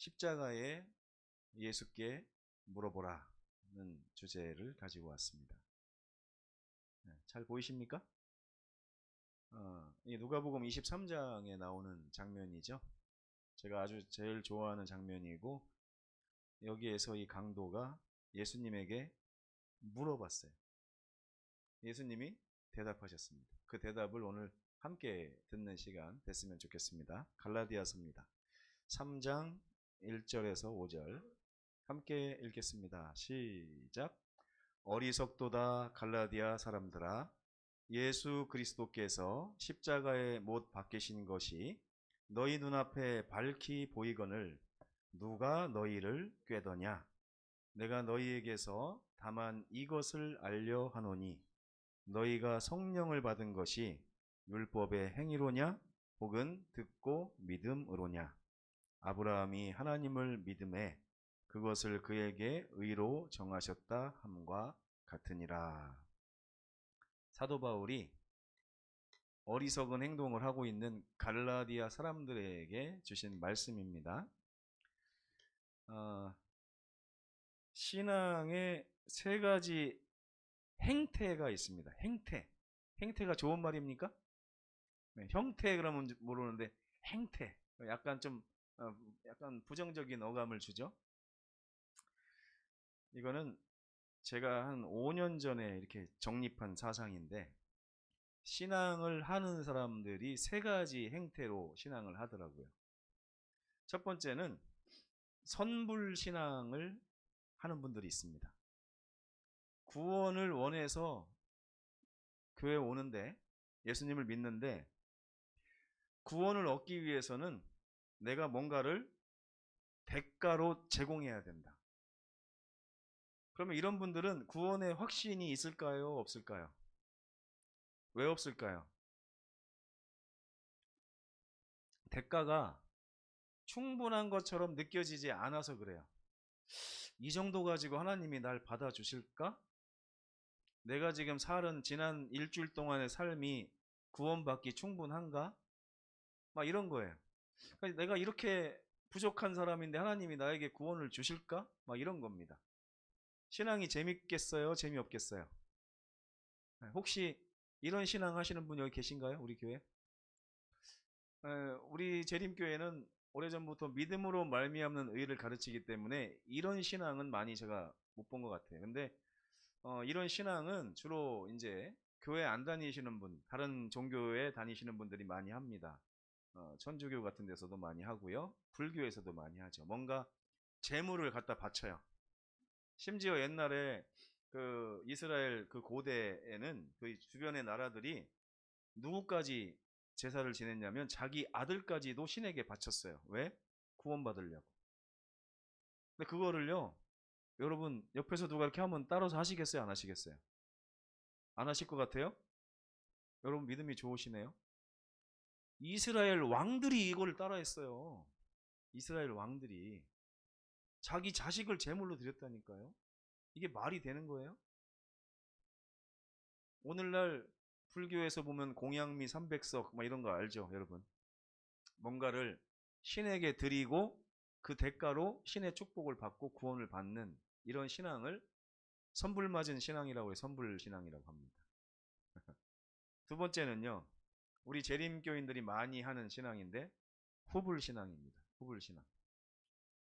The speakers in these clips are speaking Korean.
십자가에 예수께 물어보라는 주제를 가지고 왔습니다. 잘 보이십니까? 이 누가복음 23장에 나오는 장면이죠. 제가 아주 제일 좋아하는 장면이고, 여기에서 이 강도가 예수님에게 물어봤어요. 예수님이 대답하셨습니다. 그 대답을 오늘 함께 듣는 시간 됐으면 좋겠습니다. 갈라디아서입니다. 3장 1절에서 5절 함께 읽겠습니다. 시작. 어리석도다 갈라디아 사람들아, 예수 그리스도께서 십자가에 못 박히신 것이 너희 눈앞에 밝히 보이거늘 누가 너희를 꾀더냐? 내가 너희에게서 다만 이것을 알려 하노니 너희가 성령을 받은 것이 율법의 행위로냐 혹은 듣고 믿음으로냐? 아브라함이 하나님을 믿음에 그것을 그에게 의로 정하셨다 함과 같으니라. 사도 바울이 어리석은 행동을 하고 있는 갈라디아 사람들에게 주신 말씀입니다. 신앙에 세 가지 행태가 있습니다. 행태가 좋은 말입니까? 네, 형태 그러면 모르는데 행태 약간 좀 약간 부정적인 어감을 주죠. 이거는 제가 한 5년 전에 이렇게 정립한 사상인데, 신앙을 하는 사람들이 세 가지 행태로 신앙을 하더라고요. 첫 번째는 선불신앙을 하는 분들이 있습니다. 구원을 원해서 교회에 오는데, 예수님을 믿는데 구원을 얻기 위해서는 내가 뭔가를 대가로 제공해야 된다. 그러면 이런 분들은 구원의 확신이 있을까요? 없을까요? 왜 없을까요? 대가가 충분한 것처럼 느껴지지 않아서 그래요. 이 정도 가지고 하나님이 날 받아주실까? 내가 지금 살은 지난 일주일 동안의 삶이 구원받기 충분한가? 막 이런 거예요. 그러니까 내가 이렇게 부족한 사람인데 하나님이 나에게 구원을 주실까? 막 이런 겁니다. 신앙이 재밌겠어요? 재미없겠어요? 혹시 이런 신앙 하시는 분 여기 계신가요? 우리 교회? 우리 재림교회는 오래전부터 믿음으로 말미암는 의를 가르치기 때문에 이런 신앙은 많이 제가 못 본 것 같아요. 근데 이런 신앙은 주로 이제 교회 안 다니시는 분, 다른 종교에 다니시는 분들이 많이 합니다. 천주교 같은 데서도 많이 하고요. 불교에서도 많이 하죠. 뭔가 재물을 갖다 바쳐요. 심지어 옛날에 그 이스라엘 그 고대에는 그 주변의 나라들이 누구까지 제사를 지냈냐면 자기 아들까지도 신에게 바쳤어요. 왜? 구원받으려고. 근데 그거를요, 여러분 옆에서 누가 이렇게 하면 따라서 하시겠어요? 안 하시겠어요? 안 하실 것 같아요? 여러분 믿음이 좋으시네요. 이스라엘 왕들이 이거를 따라했어요. 이스라엘 왕들이 자기 자식을 제물로 드렸다니까요. 이게 말이 되는 거예요? 오늘날 불교에서 보면 공양미 300석 막 이런 거 알죠, 여러분? 뭔가를 신에게 드리고 그 대가로 신의 축복을 받고 구원을 받는 이런 신앙을 선불맞은 신앙이라고 해요. 선불신앙이라고 합니다. 두 번째는요, 우리 재림교인들이 많이 하는 신앙인데 후불신앙입니다. 후불신앙.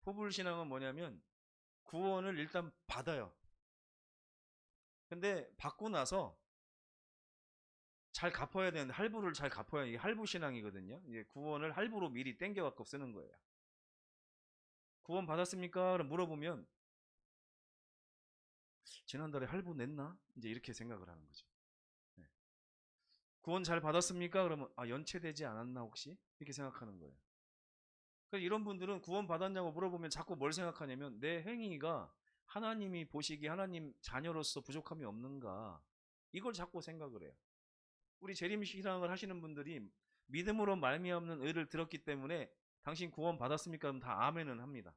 후불신앙은 뭐냐면 구원을 일단 받아요. 근데 받고 나서 잘 갚아야 되는데 할부를 잘 갚아야, 이게 할부신앙이거든요. 이게 구원을 할부로 미리 땡겨갖고 쓰는 거예요. 구원 받았습니까? 그럼 물어보면 지난달에 할부 냈나? 이제 이렇게 생각을 하는 거죠. 네. 구원 잘 받았습니까? 그러면 연체되지 않았나 혹시? 이렇게 생각하는 거예요. 그러니까 이런 분들은 구원 받았냐고 물어보면 자꾸 뭘 생각하냐면 내 행위가 하나님이 보시기에 하나님 자녀로서 부족함이 없는가, 이걸 자꾸 생각을 해요. 우리 재림신앙을 하시는 분들이 믿음으로 말미암는 의를 들었기 때문에 당신 구원 받았습니까? 그럼 다 아멘은 합니다.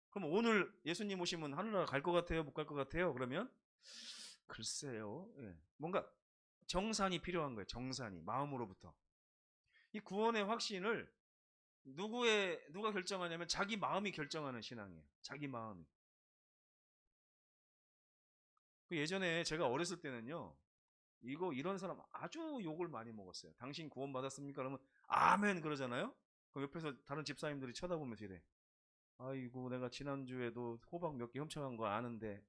그럼 오늘 예수님 오시면 하늘나라 갈 것 같아요? 못 갈 것 같아요? 그러면 글쎄요. 예. 뭔가 정산이 필요한 거예요. 정산이 마음으로부터. 이 구원의 확신을 누가 결정하냐면 자기 마음이 결정하는 신앙이에요. 자기 마음이. 그 예전에 제가 어렸을 때는요, 이런 사람 아주 욕을 많이 먹었어요. 당신 구원 받았습니까? 그러면 아멘 그러잖아요. 그럼 옆에서 다른 집사님들이 쳐다보면서 이래. 아이고, 내가 지난주에도 호박 몇 개 훔쳐간 거 아는데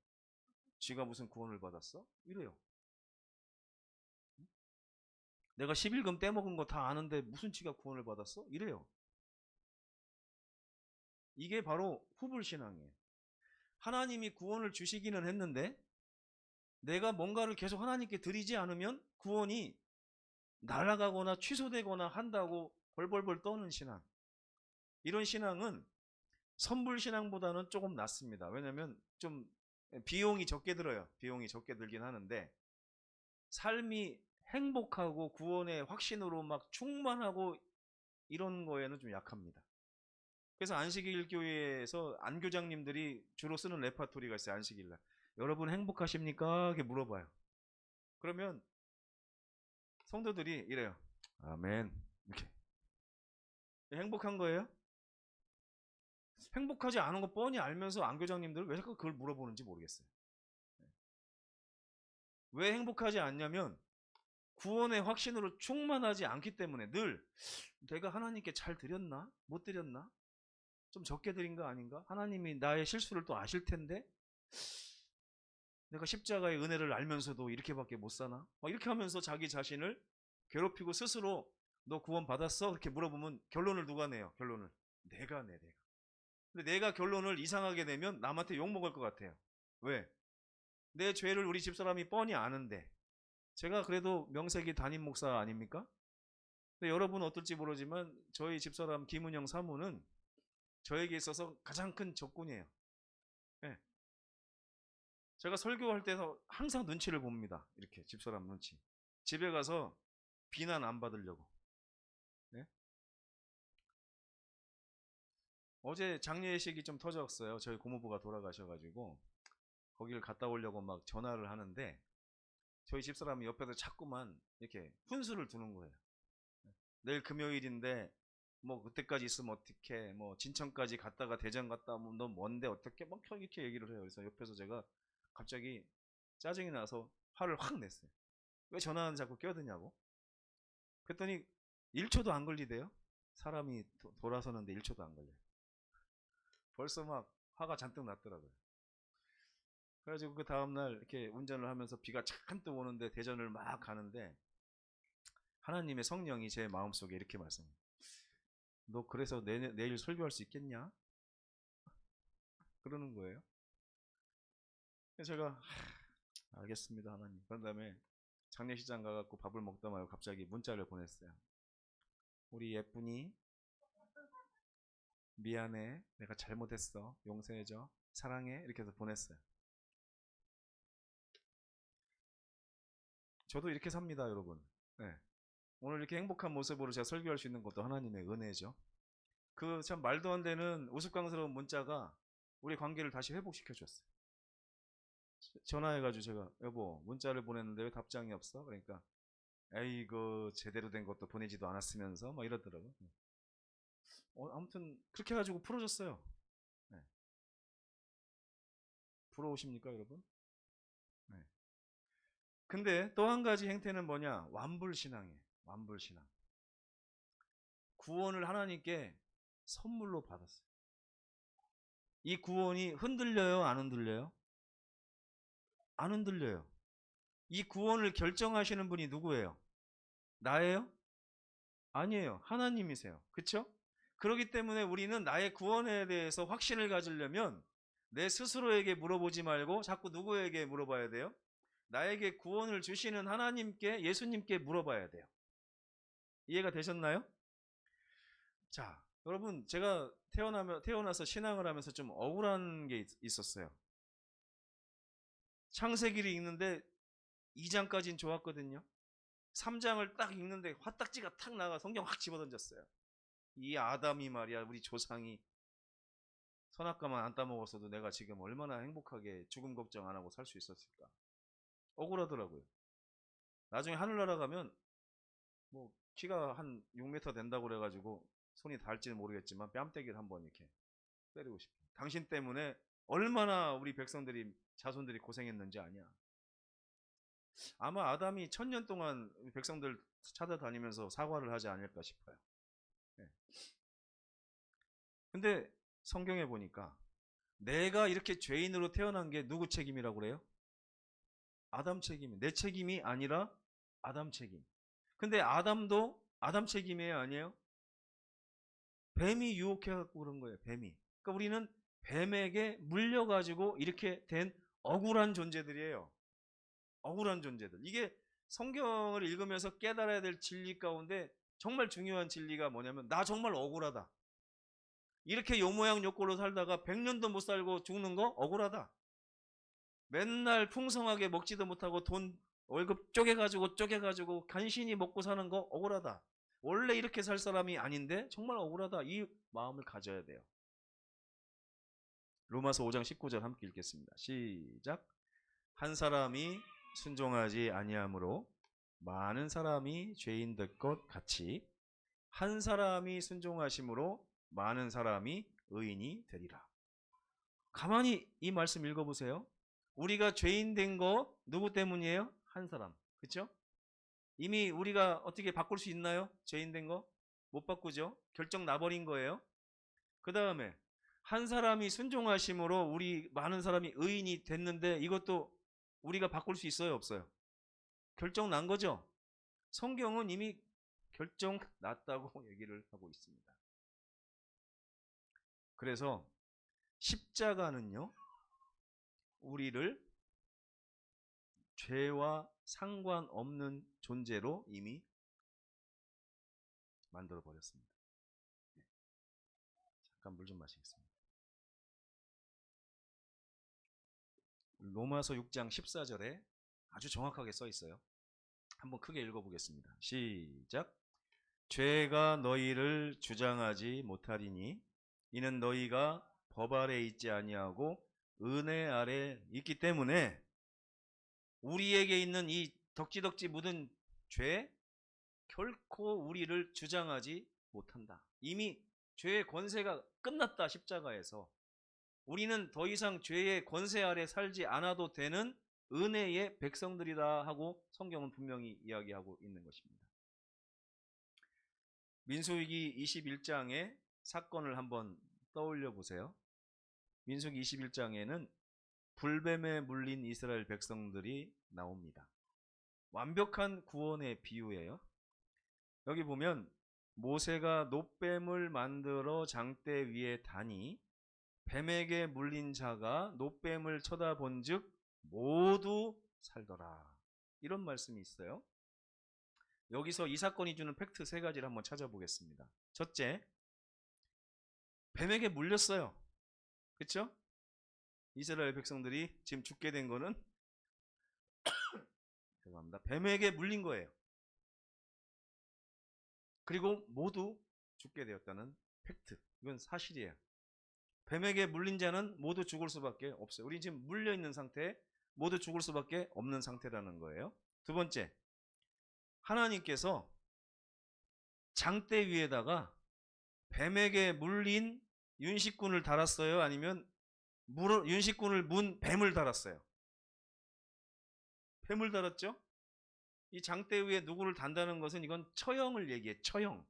지가 무슨 구원을 받았어? 이래요. 내가 11금 떼먹은 거 다 아는데 무슨 지가 구원을 받았어? 이래요. 이게 바로 후불신앙이에요. 하나님이 구원을 주시기는 했는데 내가 뭔가를 계속 하나님께 드리지 않으면 구원이 날아가거나 취소되거나 한다고 벌벌벌 떠는 신앙. 이런 신앙은 선불신앙보다는 조금 낫습니다. 왜냐면 좀 비용이 적게 들어요. 비용이 적게 들긴 하는데 삶이 행복하고 구원의 확신으로 막 충만하고 이런 거에는 좀 약합니다. 그래서 안식일 교회에서 안교장님들이 주로 쓰는 레파토리가 있어요. 안식일 날. 여러분 행복하십니까? 이렇게 물어봐요. 그러면 성도들이 이래요. 아멘. 이렇게. 행복한 거예요? 행복하지 않은 거 뻔히 알면서 안교장님들은 왜 자꾸 그걸 물어보는지 모르겠어요. 왜 행복하지 않냐면 구원의 확신으로 충만하지 않기 때문에 늘 내가 하나님께 잘 드렸나? 못 드렸나? 좀 적게 드린 거 아닌가? 하나님이 나의 실수를 또 아실 텐데 내가 십자가의 은혜를 알면서도 이렇게밖에 못 사나? 이렇게 하면서 자기 자신을 괴롭히고 스스로 너 구원 받았어? 이렇게 물어보면 결론을 누가 내요? 결론을 내가 내. 근데 내가 결론을 이상하게 내면 남한테 욕먹을 것 같아요. 왜? 내 죄를 우리 집사람이 뻔히 아는데 제가 그래도 명색이 담임 목사 아닙니까? 근데 여러분은 어떨지 모르지만 저희 집사람 김은영 사모는 저에게 있어서 가장 큰 적군이에요. 네. 제가 설교할 때서 항상 눈치를 봅니다. 이렇게 집사람 눈치. 집에 가서 비난 안 받으려고. 네? 어제 장례식이 좀 터졌어요. 저희 고모부가 돌아가셔가지고 거기를 갔다 오려고 막 전화를 하는데 저희 집사람이 옆에서 자꾸만 이렇게 훈수를 두는 거예요. 내일 금요일인데 뭐 그때까지 있으면 어떻게 뭐 진천까지 갔다가 대전 갔다 오면 너 뭔데 어떻게 막 이렇게 얘기를 해요. 그래서 옆에서 제가 갑자기 짜증이 나서 화를 확 냈어요. 왜 전화는 자꾸 껴드냐고. 그랬더니 1초도 안 걸리대요. 사람이 돌아서는데 1초도 안 걸려요. 벌써 막 화가 잔뜩 났더라고요. 그래가지고 그 다음날 이렇게 운전을 하면서 비가 잔뜩 오는데 대전을 막 가는데 하나님의 성령이 제 마음속에 이렇게 말씀해요. 너 그래서 내일 설교할 수 있겠냐? 그러는 거예요. 그래서 제가 알겠습니다 하나님. 그런 다음에 장례식장 가갖고 밥을 먹다 말고 갑자기 문자를 보냈어요. 우리 예쁜이 미안해, 내가 잘못했어, 용서해줘, 사랑해, 이렇게 해서 보냈어요. 저도 이렇게 삽니다 여러분. 네. 오늘 이렇게 행복한 모습으로 제가 설교할 수 있는 것도 하나님의 은혜죠. 그 참 말도 안 되는 우스꽝스러운 문자가 우리 관계를 다시 회복시켜 줬어요. 전화해가지고 제가 여보 문자를 보냈는데 왜 답장이 없어? 그러니까 에이그 제대로 된 것도 보내지도 않았으면서 막 이러더라고. 아무튼 그렇게 해가지고 풀어줬어요. 네. 부러우십니까 여러분? 네. 근데 또 한 가지 행태는 뭐냐? 완불신앙이에요. 완불신앙. 구원을 하나님께 선물로 받았어요. 이 구원이 흔들려요? 안 흔들려요? 안 흔들려요. 이 구원을 결정하시는 분이 누구예요? 나예요? 아니에요. 하나님이세요. 그쵸? 그렇기 때문에 우리는 나의 구원에 대해서 확신을 가지려면 내 스스로에게 물어보지 말고 자꾸 누구에게 물어봐야 돼요? 나에게 구원을 주시는 하나님께, 예수님께 물어봐야 돼요. 이해가 되셨나요? 자, 여러분, 제가 태어나서 신앙을 하면서 좀 억울한 게 있었어요. 창세기를 읽는데 2장까지는 좋았거든요. 3장을 딱 읽는데 화딱지가 탁 나가 성경 확 집어던졌어요. 이 아담이 말이야, 우리 조상이 선악과만 안 따먹었어도 내가 지금 얼마나 행복하게 죽음 걱정 안 하고 살 수 있었을까. 억울하더라고요. 나중에 하늘나라 가면 뭐 키가 한 6m 된다고 그래가지고 손이 닿을지는 모르겠지만 뺨때기를 한번 이렇게 때리고 싶어요. 당신 때문에 얼마나 우리 백성들이 자손들이 고생했는지 아냐. 아마 아담이 1000년 동안 백성들 찾아다니면서 사과를 하지 않을까 싶어요. 예. 근데 성경에 보니까 내가 이렇게 죄인으로 태어난 게 누구 책임이라고 그래요? 아담 책임이. 내 책임이 아니라 아담 책임. 근데 아담도 아담 책임이에요, 아니에요? 뱀이 유혹해갖고 그런 거예요, 뱀이. 그러니까 우리는 뱀에게 물려가지고 이렇게 된 억울한 존재들이에요. 억울한 존재들. 이게 성경을 읽으면서 깨달아야 될 진리 가운데 정말 중요한 진리가 뭐냐면, 나 정말 억울하다. 이렇게 요 모양 요 꼴로 살다가 100년도 못 살고 죽는 거 억울하다. 맨날 풍성하게 먹지도 못하고 돈 월급 쪼개가지고 간신히 먹고 사는 거 억울하다. 원래 이렇게 살 사람이 아닌데 정말 억울하다. 이 마음을 가져야 돼요. 로마서 5장 19절 함께 읽겠습니다. 시작. 한 사람이 순종하지 아니하므로 많은 사람이 죄인 될 것 같이 한 사람이 순종하심으로 많은 사람이 의인이 되리라. 가만히 이 말씀 읽어보세요. 우리가 죄인 된 거 누구 때문이에요? 한 사람. 그렇죠? 이미 우리가 어떻게 바꿀 수 있나요? 죄인 된 거? 못 바꾸죠. 결정 나버린 거예요. 그 다음에 한 사람이 순종하심으로 우리 많은 사람이 의인이 됐는데 이것도 우리가 바꿀 수 있어요? 없어요? 결정 난 거죠. 성경은 이미 결정 났다고 얘기를 하고 있습니다. 그래서 십자가는요, 우리를 죄와 상관없는 존재로 이미 만들어 버렸습니다. 잠깐 물 좀 마시겠습니다. 로마서 6장 14절에 아주 정확하게 써 있어요. 한번 크게 읽어보겠습니다. 시작. 죄가 너희를 주장하지 못하리니 이는 너희가 법 아래 있지 아니하고 은혜 아래 있기 때문에 우리에게 있는 이 덕지덕지 묻은 죄 결코 우리를 주장하지 못한다. 이미 죄의 권세가 끝났다. 십자가에서 우리는 더 이상 죄의 권세 아래 살지 않아도 되는 은혜의 백성들이다 하고 성경은 분명히 이야기하고 있는 것입니다. 민수기 21장의 사건을 한번 떠올려 보세요. 민수기 21장에는 불뱀에 물린 이스라엘 백성들이 나옵니다. 완벽한 구원의 비유예요. 여기 보면 모세가 놋뱀을 만들어 장대 위에 다니 뱀에게 물린 자가 놋뱀을 쳐다본즉 모두 살더라. 이런 말씀이 있어요. 여기서 이 사건이 주는 팩트 3가지를 한번 찾아보겠습니다. 첫째, 뱀에게 물렸어요. 그렇죠? 이스라엘 백성들이 지금 죽게 된 거는 죄송합니다. 뱀에게 물린 거예요. 그리고 모두 죽게 되었다는 팩트. 이건 사실이에요. 뱀에게 물린 자는 모두 죽을 수밖에 없어요. 우리 지금 물려있는 상태에 모두 죽을 수밖에 없는 상태라는 거예요. 두 번째, 하나님께서 장대 위에다가 뱀에게 물린 윤식군을 달았어요? 아니면 윤식군을 문 뱀을 달았어요? 뱀을 달았죠? 이 장대 위에 누구를 단다는 것은 이건 처형을 얘기해. 처형.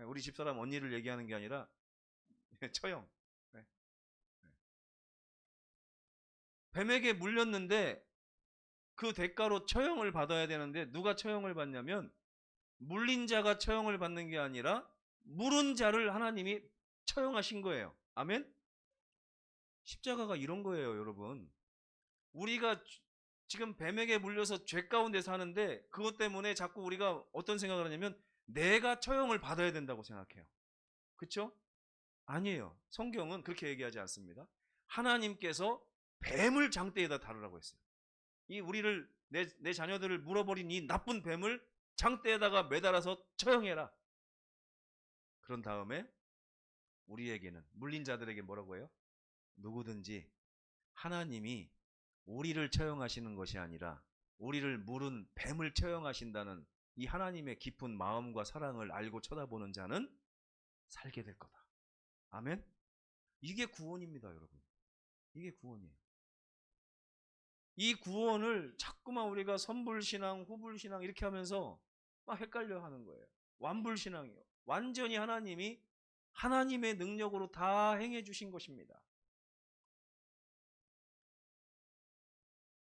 우리 집사람 언니를 얘기하는 게 아니라 처형. 뱀에게 물렸는데 그 대가로 처형을 받아야 되는데 누가 처형을 받냐면 물린 자가 처형을 받는 게 아니라 물은 자를 하나님이 처형하신 거예요. 아멘? 십자가가 이런 거예요, 여러분. 우리가 지금 뱀에게 물려서 죄 가운데 사는데 그것 때문에 자꾸 우리가 어떤 생각을 하냐면 내가 처형을 받아야 된다고 생각해요. 그렇죠? 아니에요. 성경은 그렇게 얘기하지 않습니다. 하나님께서 뱀을 장대에다 다루라고 했어요. 이 우리를 내 자녀들을 물어버린 이 나쁜 뱀을 장대에다가 매달아서 처형해라. 그런 다음에 우리에게는 물린 자들에게 뭐라고 해요? 누구든지 하나님이 우리를 처형하시는 것이 아니라 우리를 물은 뱀을 처형하신다는 이 하나님의 깊은 마음과 사랑을 알고 쳐다보는 자는 살게 될 거다. 아멘? 이게 구원입니다, 여러분. 이게 구원이에요. 이 구원을 자꾸만 우리가 선불신앙, 후불신앙 이렇게 하면서 막 헷갈려 하는 거예요. 완불신앙이요. 완전히 하나님이 하나님의 능력으로 다 행해 주신 것입니다.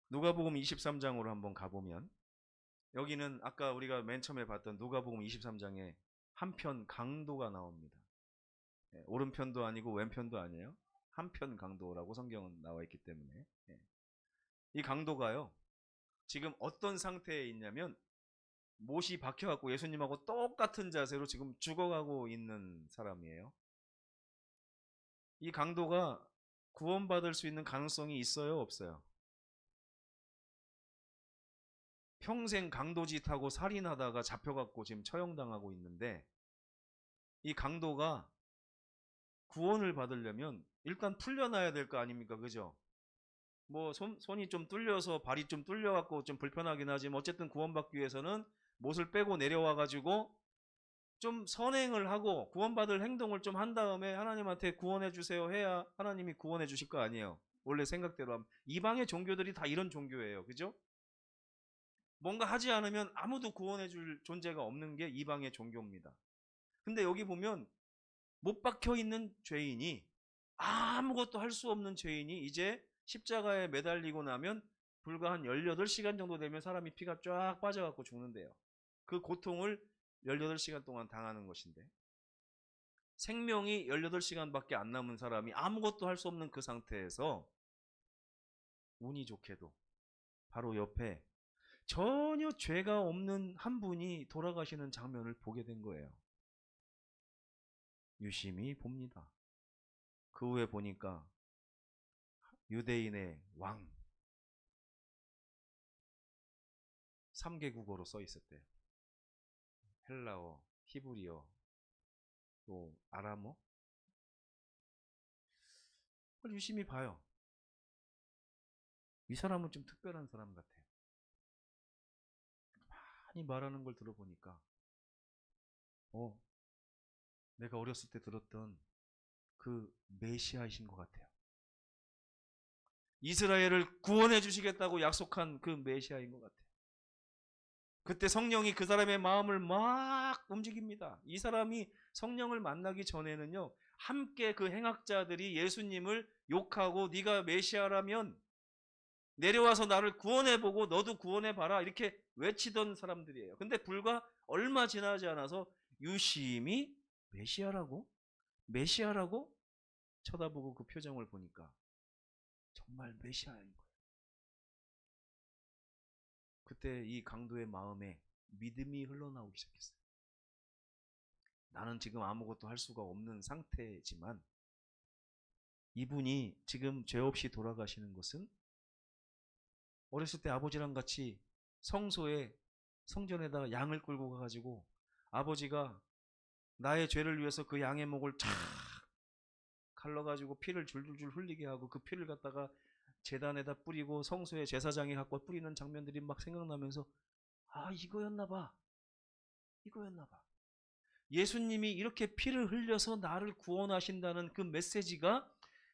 누가복음 23장으로 한번 가보면 여기는 아까 우리가 맨 처음에 봤던 누가복음 23장에 한편 강도가 나옵니다. 오른편도 아니고 왼편도 아니에요. 한편 강도라고 성경은 나와 있기 때문에 이 강도가요 지금 어떤 상태에 있냐면 못이 박혀갖고 예수님하고 똑같은 자세로 지금 죽어가고 있는 사람이에요. 이 강도가 구원받을 수 있는 가능성이 있어요, 없어요? 평생 강도짓하고 살인하다가 잡혀갖고 지금 처형당하고 있는데 이 강도가 구원을 받으려면 일단 풀려나야 될 거 아닙니까? 그죠? 뭐 손이 좀 뚫려서 발이 좀 뚫려갖고 좀 불편하긴 하지만 어쨌든 구원받기 위해서는 못을 빼고 내려와가지고 좀 선행을 하고 구원받을 행동을 좀 한 다음에 하나님한테 구원해 주세요 해야 하나님이 구원해 주실 거 아니에요. 원래 생각대로 하면 이방의 종교들이 다 이런 종교예요. 그죠? 뭔가 하지 않으면 아무도 구원해 줄 존재가 없는 게 이방의 종교입니다. 근데 여기 보면 못 박혀 있는 죄인이 아무것도 할 수 없는 죄인이 이제 십자가에 매달리고 나면 불과 한 18시간 정도 되면 사람이 피가 쫙 빠져갖고 죽는데요. 그 고통을 18시간 동안 당하는 것인데 생명이 18시간밖에 안 남은 사람이 아무것도 할 수 없는 그 상태에서 운이 좋게도 바로 옆에 전혀 죄가 없는 한 분이 돌아가시는 장면을 보게 된 거예요. 유심히 봅니다. 그 후에 보니까 유대인의 왕 3개국어로 써 있었대요. 헬라어, 히브리어, 또 아람어. 그걸 유심히 봐요. 이 사람은 좀 특별한 사람 같아요. 많이 말하는 걸 들어보니까 내가 어렸을 때 들었던 그 메시아이신 것 같아요. 이스라엘을 구원해 주시겠다고 약속한 그 메시아인 것 같아요. 그때 성령이 그 사람의 마음을 막 움직입니다. 이 사람이 성령을 만나기 전에는요, 함께 그 행악자들이 예수님을 욕하고 네가 메시아라면 내려와서 나를 구원해보고 너도 구원해봐라 이렇게 외치던 사람들이에요. 근데 불과 얼마 지나지 않아서 유심히 메시아라고? 메시아라고? 쳐다보고 그 표정을 보니까 정말 메시아인 거예요. 그때 이 강도의 마음에 믿음이 흘러나오기 시작했어요. 나는 지금 아무것도 할 수가 없는 상태지만 이분이 지금 죄 없이 돌아가시는 것은 어렸을 때 아버지랑 같이 성소에 성전에다가 양을 끌고 가가지고 아버지가 나의 죄를 위해서 그 양의 목을 착 갈라가지고 피를 줄줄줄 흘리게 하고 그 피를 갖다가 제단에다 뿌리고 성소에 제사장이 갖고 뿌리는 장면들이 막 생각나면서 이거였나봐. 예수님이 이렇게 피를 흘려서 나를 구원하신다는 그 메시지가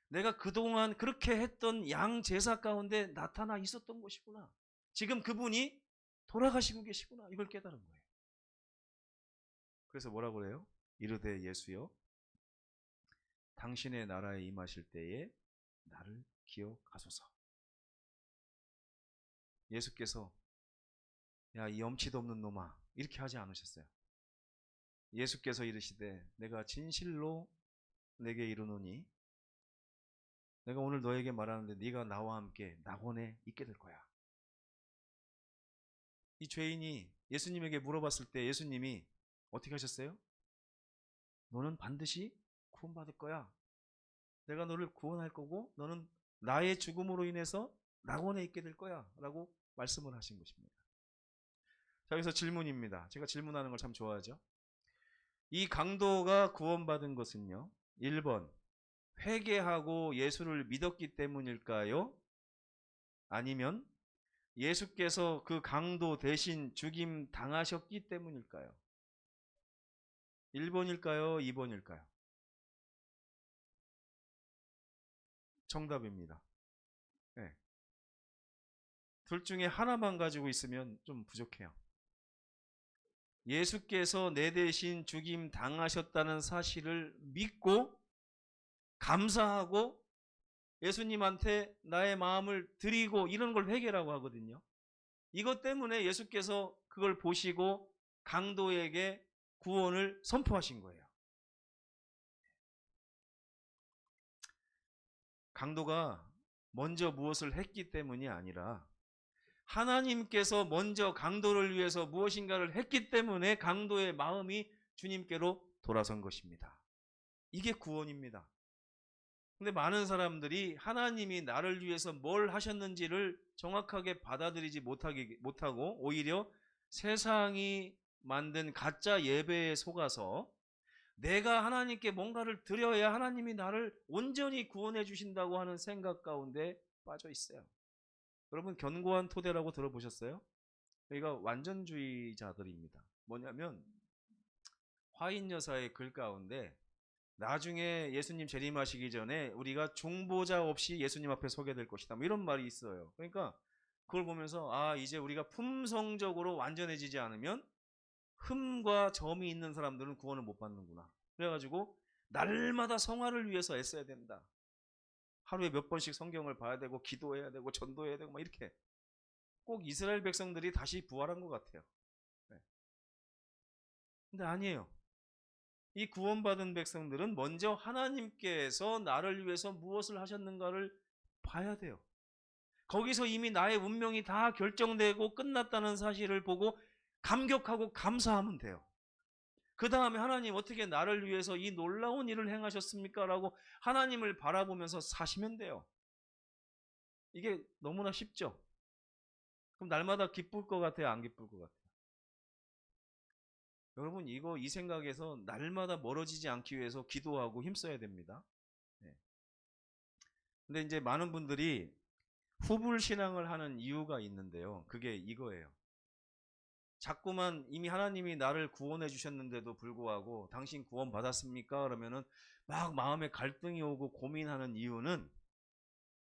내가 그동안 그렇게 했던 양 제사 가운데 나타나 있었던 것이구나. 지금 그분이 돌아가시고 계시구나. 이걸 깨달은 거예요. 그래서 뭐라고 그래요? 이르되 예수여 당신의 나라에 임하실 때에 나를 기억하소서. 예수께서 야, 이 염치도 없는 놈아 이렇게 하지 않으셨어요. 예수께서 이르시되 내가 진실로 내게 이르노니 내가 오늘 너에게 말하는데 네가 나와 함께 낙원에 있게 될 거야. 이 죄인이 예수님에게 물어봤을 때 예수님이 어떻게 하셨어요? 너는 반드시 구원받을 거야. 내가 너를 구원할 거고 너는 나의 죽음으로 인해서 낙원에 있게 될 거야 라고 말씀을 하신 것입니다. 자, 여기서 질문입니다. 제가 질문하는 걸 참 좋아하죠. 이 강도가 구원받은 것은요 1번 회개하고 예수를 믿었기 때문일까요? 아니면 예수께서 그 강도 대신 죽임 당하셨기 때문일까요? 1번일까요? 2번일까요? 정답입니다. 네. 둘 중에 하나만 가지고 있으면 좀 부족해요. 예수께서 내 대신 죽임 당하셨다는 사실을 믿고 감사하고 예수님한테 나의 마음을 드리고 이런 걸 회개라고 하거든요. 이것 때문에 예수께서 그걸 보시고 강도에게 구원을 선포하신 거예요. 강도가 먼저 무엇을 했기 때문이 아니라 하나님께서 먼저 강도를 위해서 무엇인가를 했기 때문에 강도의 마음이 주님께로 돌아선 것입니다. 이게 구원입니다. 근데 많은 사람들이 하나님이 나를 위해서 뭘 하셨는지를 정확하게 받아들이지 못하고 오히려 세상이 만든 가짜 예배에 속아서 내가 하나님께 뭔가를 드려야 하나님이 나를 온전히 구원해 주신다고 하는 생각 가운데 빠져 있어요. 여러분 견고한 토대라고 들어보셨어요? 여기가 완전주의자들입니다. 뭐냐면 화인 여사의 글 가운데 나중에 예수님 재림하시기 전에 우리가 중보자 없이 예수님 앞에 서게 될 것이다. 뭐 이런 말이 있어요. 그러니까 그걸 보면서 아 이제 우리가 품성적으로 완전해지지 않으면 흠과 점이 있는 사람들은 구원을 못 받는구나. 그래가지고 날마다 성화를 위해서 애써야 된다. 하루에 몇 번씩 성경을 봐야 되고 기도해야 되고 전도해야 되고 막 이렇게 꼭 이스라엘 백성들이 다시 부활한 것 같아요. 네. 근데 아니에요. 이 구원받은 백성들은 먼저 하나님께서 나를 위해서 무엇을 하셨는가를 봐야 돼요. 거기서 이미 나의 운명이 다 결정되고 끝났다는 사실을 보고 감격하고 감사하면 돼요. 그 다음에 하나님 어떻게 나를 위해서 이 놀라운 일을 행하셨습니까? 라고 하나님을 바라보면서 사시면 돼요. 이게 너무나 쉽죠? 그럼 날마다 기쁠 것 같아요? 안 기쁠 것 같아요? 여러분 이 생각에서 날마다 멀어지지 않기 위해서 기도하고 힘써야 됩니다. 네. 근데 이제 많은 분들이 후불 신앙을 하는 이유가 있는데요. 그게 이거예요. 자꾸만 이미 하나님이 나를 구원해 주셨는데도 불구하고 당신 구원 받았습니까? 그러면은 막 마음에 갈등이 오고 고민하는 이유는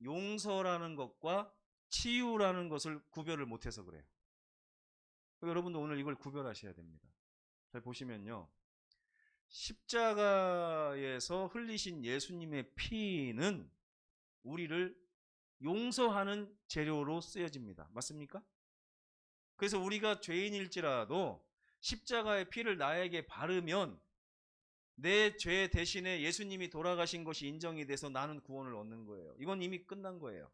용서라는 것과 치유라는 것을 구별을 못해서 그래요. 여러분도 오늘 이걸 구별하셔야 됩니다. 잘 보시면요. 십자가에서 흘리신 예수님의 피는 우리를 용서하는 재료로 쓰여집니다. 맞습니까? 그래서 우리가 죄인일지라도 십자가의 피를 나에게 바르면 내 죄 대신에 예수님이 돌아가신 것이 인정이 돼서 나는 구원을 얻는 거예요. 이건 이미 끝난 거예요.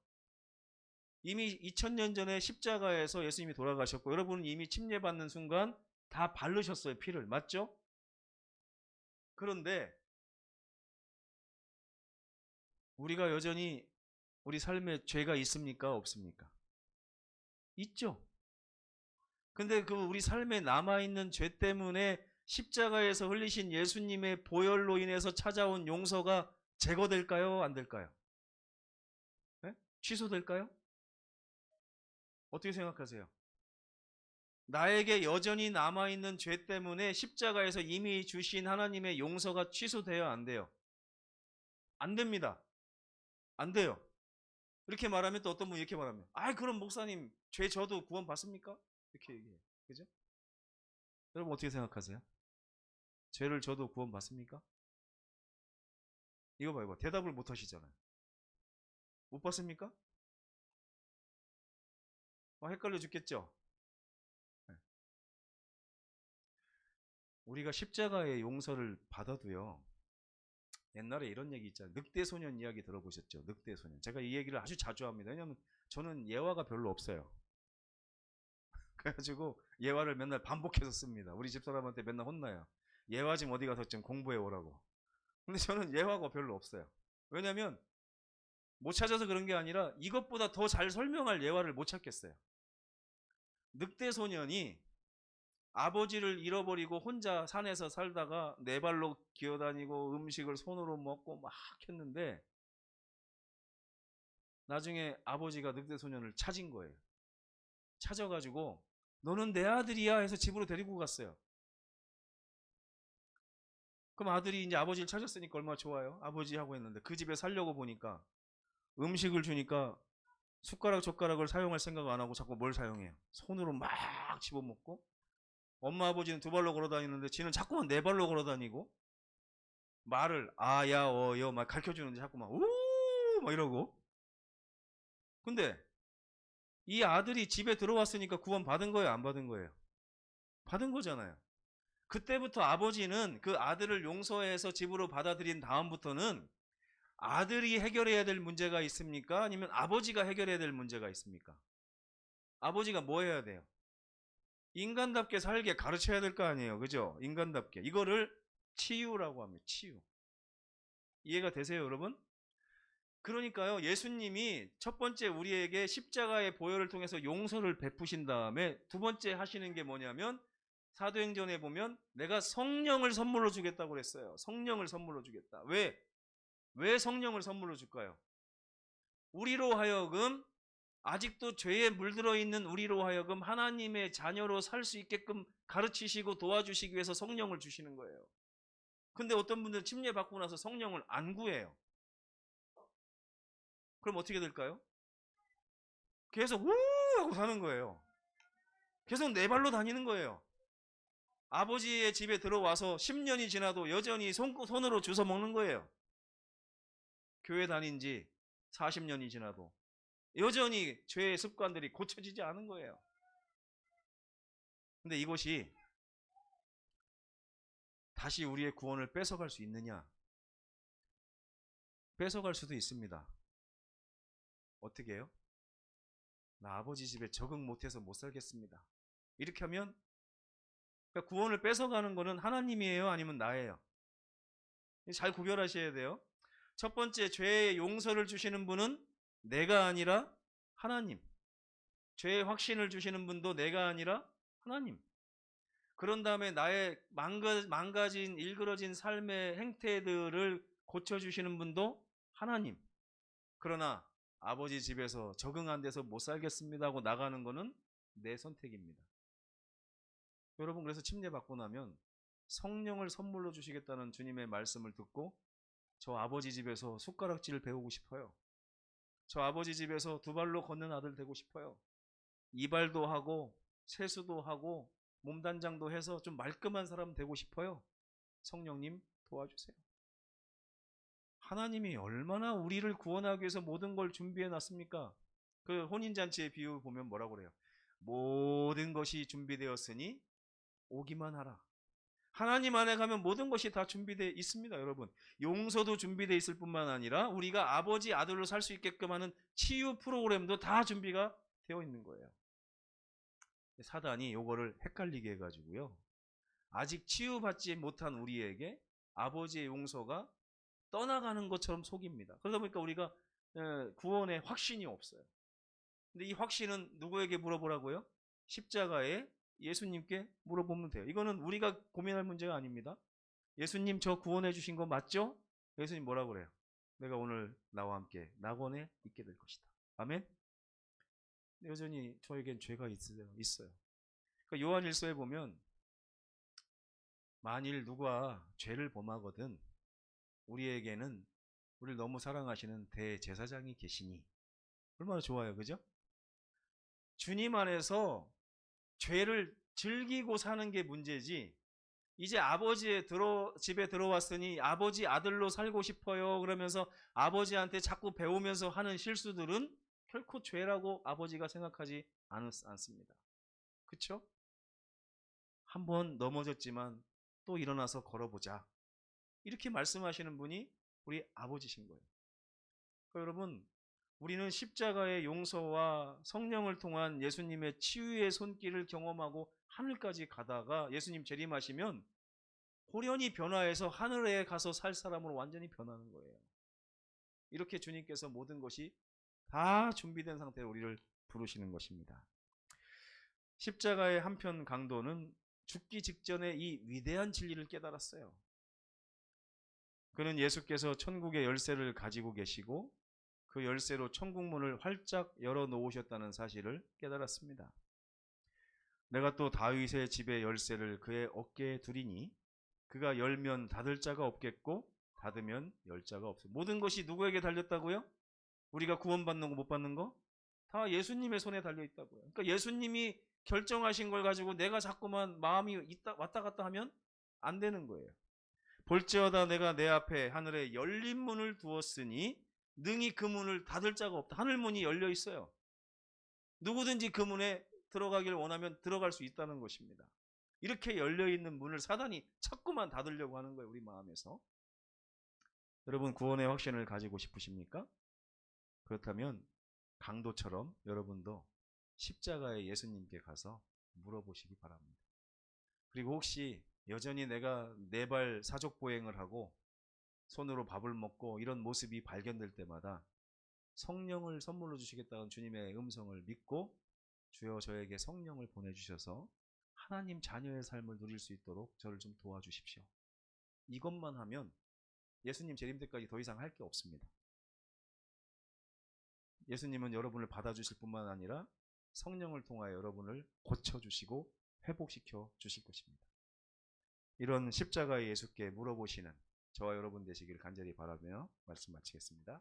이미 2000년 전에 십자가에서 예수님이 돌아가셨고 여러분은 이미 침례받는 순간 다 바르셨어요. 피를. 맞죠? 그런데 우리가 여전히 우리 삶에 죄가 있습니까? 없습니까? 있죠. 근데 그 우리 삶에 남아있는 죄 때문에 십자가에서 흘리신 예수님의 보혈로 인해서 찾아온 용서가 제거될까요? 안 될까요? 네? 취소될까요? 어떻게 생각하세요? 나에게 여전히 남아있는 죄 때문에 십자가에서 이미 주신 하나님의 용서가 취소돼요? 안 돼요? 안 됩니다. 안 돼요. 이렇게 말하면 또 어떤 분이 이렇게 말하면 아 그럼 목사님 죄 저도 구원 받습니까? 이렇게 얘기해요. 그죠? 여러분 어떻게 생각하세요? 죄를 저도 구원 받습니까? 이거 봐요. 대답을 못 하시잖아요. 못 받습니까? 헷갈려 죽겠죠? 네. 우리가 십자가의 용서를 받아도요. 옛날에 이런 얘기 있잖아요. 늑대소년 이야기 들어보셨죠? 늑대소년. 제가 이 얘기를 아주 자주 합니다. 왜냐하면 저는 예화가 별로 없어요. 그래가지고 예화를 맨날 반복해서 씁니다. 우리 집사람한테 맨날 혼나요. 예화 좀 어디 가서 좀 공부해 오라고. 근데 저는 예화가 별로 없어요. 왜냐하면 못 찾아서 그런 게 아니라 이것보다 더 잘 설명할 예화를 못 찾겠어요. 늑대소년이 아버지를 잃어버리고 혼자 산에서 살다가 네 발로 기어다니고 음식을 손으로 먹고 막 했는데 나중에 아버지가 늑대소년을 찾은 거예요. 찾아가지고 너는 내 아들이야 해서 집으로 데리고 갔어요. 그럼 아들이 이제 아버지를 찾았으니까 얼마나 좋아요. 아버지하고 했는데 그 집에 살려고 보니까 음식을 주니까 숟가락 젓가락을 사용할 생각 안 하고 자꾸 뭘 사용해요? 손으로 막 집어먹고, 엄마 아버지는 두 발로 걸어 다니는데 지는 자꾸만 네 발로 걸어 다니고, 말을 아야 어여 막 가르쳐 주는데 자꾸만 우막 이러고. 근데 이 아들이 집에 들어왔으니까 구원 받은 거예요, 안 받은 거예요? 받은 거잖아요. 그때부터 아버지는 그 아들을 용서해서 집으로 받아들인 다음부터는 아들이 해결해야 될 문제가 있습니까? 아니면 아버지가 해결해야 될 문제가 있습니까? 아버지가 뭐 해야 돼요? 인간답게 살게 가르쳐야 될 거 아니에요. 그죠? 인간답게. 이거를 치유라고 합니다. 치유. 이해가 되세요, 여러분? 그러니까요, 예수님이 첫 번째 우리에게 십자가의 보혈을 통해서 용서를 베푸신 다음에 두 번째 하시는 게 뭐냐면, 사도행전에 보면 내가 성령을 선물로 주겠다고 그랬어요. 성령을 선물로 주겠다. 왜 성령을 선물로 줄까요? 우리로 하여금, 아직도 죄에 물들어 있는 우리로 하여금 하나님의 자녀로 살 수 있게끔 가르치시고 도와주시기 위해서 성령을 주시는 거예요. 근데 어떤 분들은 침례 받고 나서 성령을 안 구해요. 그럼 어떻게 될까요? 계속 우 하고 사는 거예요. 계속 네 발로 다니는 거예요. 아버지의 집에 들어와서 10년이 지나도 여전히 손으로 주워 먹는 거예요. 교회 다닌 지 40년이 지나도 여전히 죄의 습관들이 고쳐지지 않은 거예요. 근데 이것이 다시 우리의 구원을 뺏어갈 수 있느냐? 뺏어갈 수도 있습니다. 어떻게 해요? 나 아버지 집에 적응 못해서 못 살겠습니다. 이렇게 하면, 그러니까 구원을 뺏어가는 거는 하나님이에요? 아니면 나예요? 잘 구별하셔야 돼요. 첫 번째, 죄의 용서를 주시는 분은 내가 아니라 하나님. 죄의 확신을 주시는 분도 내가 아니라 하나님. 그런 다음에 나의 망가진 일그러진 삶의 행태들을 고쳐주시는 분도 하나님. 그러나 아버지 집에서 적응 안 돼서 못 살겠습니다 하고 나가는 거는 내 선택입니다. 여러분, 그래서 침례 받고 나면 성령을 선물로 주시겠다는 주님의 말씀을 듣고 저 아버지 집에서 숟가락질 배우고 싶어요. 저 아버지 집에서 두 발로 걷는 아들 되고 싶어요. 이발도 하고 세수도 하고 몸단장도 해서 좀 말끔한 사람 되고 싶어요. 성령님 도와주세요. 하나님이 얼마나 우리를 구원하기 위해서 모든 걸 준비해 놨습니까? 그 혼인잔치의 비유 보면 뭐라고 그래요? 모든 것이 준비되었으니 오기만 하라. 하나님 안에 가면 모든 것이 다 준비되어 있습니다, 여러분. 용서도 준비되어 있을 뿐만 아니라 우리가 아버지 아들로 살 수 있게끔 하는 치유 프로그램도 다 준비가 되어 있는 거예요. 사단이 이거를 헷갈리게 해가지고요, 아직 치유받지 못한 우리에게 아버지의 용서가 떠나가는 것처럼 속입니다. 그러다 보니까 우리가 구원의 확신이 없어요. 근데 이 확신은 누구에게 물어보라고요? 십자가에 예수님께 물어보면 돼요. 이거는 우리가 고민할 문제가 아닙니다. 예수님, 저 구원해 주신 거 맞죠? 예수님 뭐라고 그래요? 내가 오늘 나와 함께 낙원에 있게 될 것이다. 아멘? 여전히 저에겐 죄가 있어요. 그러니까 요한일서에 보면 만일 누가 죄를 범하거든 우리에게는 우리를 너무 사랑하시는 대제사장이 계시니, 얼마나 좋아요, 그죠? 주님 안에서 죄를 즐기고 사는 게 문제지, 이제 아버지의 집에 들어왔으니 아버지 아들로 살고 싶어요 그러면서 아버지한테 자꾸 배우면서 하는 실수들은 결코 죄라고 아버지가 생각하지 않습니다. 그쵸? 한번 넘어졌지만 또 일어나서 걸어보자, 이렇게 말씀하시는 분이 우리 아버지신 거예요. 그러니까 여러분, 우리는 십자가의 용서와 성령을 통한 예수님의 치유의 손길을 경험하고 하늘까지 가다가 예수님 재림하시면 호련히 변화해서 하늘에 가서 살 사람으로 완전히 변하는 거예요. 이렇게 주님께서 모든 것이 다 준비된 상태로 우리를 부르시는 것입니다. 십자가의 한편 강도는 죽기 직전에 이 위대한 진리를 깨달았어요. 그는 예수께서 천국의 열쇠를 가지고 계시고 그 열쇠로 천국문을 활짝 열어놓으셨다는 사실을 깨달았습니다. 내가 또 다윗의 집의 열쇠를 그의 어깨에 두리니 그가 열면 닫을 자가 없겠고 닫으면 열 자가 없어. 모든 것이 누구에게 달렸다고요? 우리가 구원받는 거 못 받는 거? 다 예수님의 손에 달려 있다고요. 그러니까 예수님이 결정하신 걸 가지고 내가 자꾸만 마음이 왔다 갔다 하면 안 되는 거예요. 볼지어다 내가 내 앞에 하늘에 열린 문을 두었으니 능히 그 문을 닫을 자가 없다. 하늘 문이 열려 있어요. 누구든지 그 문에 들어가길 원하면 들어갈 수 있다는 것입니다. 이렇게 열려 있는 문을 사단이 자꾸만 닫으려고 하는 거예요. 우리 마음에서. 여러분 구원의 확신을 가지고 싶으십니까? 그렇다면 강도처럼 여러분도 십자가의 예수님께 가서 물어보시기 바랍니다. 그리고 혹시 여전히 내가 네 발 사족 보행을 하고 손으로 밥을 먹고 이런 모습이 발견될 때마다 성령을 선물로 주시겠다는 주님의 음성을 믿고 주여 저에게 성령을 보내주셔서 하나님 자녀의 삶을 누릴 수 있도록 저를 좀 도와주십시오. 이것만 하면 예수님 재림 때까지 더 이상 할 게 없습니다. 예수님은 여러분을 받아주실 뿐만 아니라 성령을 통하여 여러분을 고쳐주시고 회복시켜 주실 것입니다. 이런 십자가의 예수께 물어보시는 저와 여러분 되시길 간절히 바라며 말씀 마치겠습니다.